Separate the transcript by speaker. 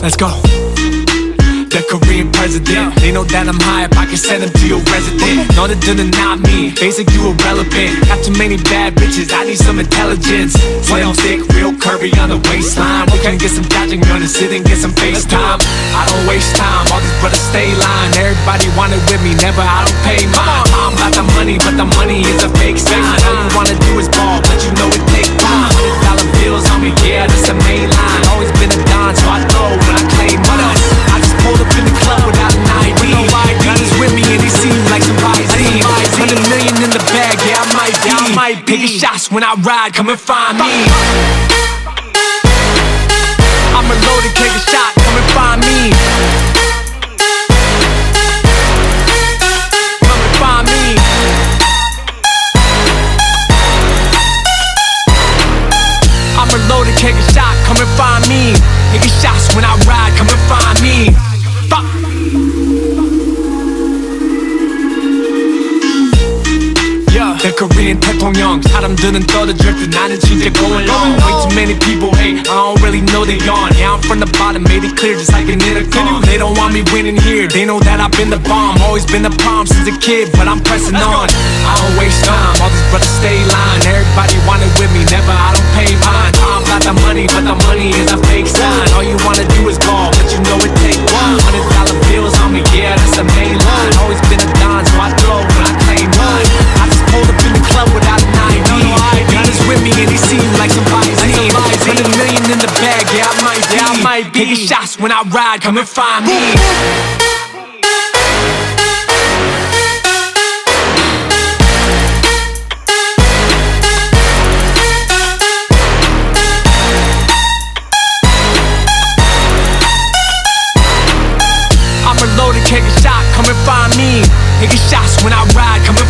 Speaker 1: Let's go. The Korean president, they know that I'm high up, I can send them to your resident. No, they're doing not me, basic you irrelevant. Got too many bad bitches, I need some intelligence. Slim thick, real curvy on the waistline. We can get some dodging, gonna sit and get some FaceTime. I don't waste time, all these brothers stay line. Everybody wanted with me, never, I don't pay mine. I'm about the money, but the money is a fake sign. All you wanna do is ball, but you know it takes time. $100 bills on me, yeah, that's the main line. Always been a don, so I throw when I claim mine. I just pulled up in the club without an ID. God is with me and he seems like some rising. 100 million in the bag, yeah, I might be. Taking shots when I ride, come and find me. I'm a loaded, take a shot, come and find me. Come and find me. I'm a loaded, take a shot, come and find me. Taking shots when I ride, come and find me. Fuck. The Korean 대통령 사람들은 떠들었듯 나는 진짜 going long. Way too many people hate, I don't really know they on. Yeah, I'm from the bottom, made it clear just like an intercom. They don't want me winning here, they know that I've been the bomb. Always been the palm since a kid, but I'm pressing on. I don't waste time, all these brothers stay line. Everybody wanted with me, never, I don't pay mine. I'm about the money, but the money is a fake sign. All you wanna do is ball, but you know it take one. $100 bills on me, yeah, that's the main line. Always been a don, so I throw when I claim mine. I just pulled up in the club without an ID. God is with me and he seems like some Visine. 100 million in the bag, yeah, I might be. Taking shots when I ride, come and find me. I'm a loaded, take a shot, come and find me. Taking shots when I ride, come and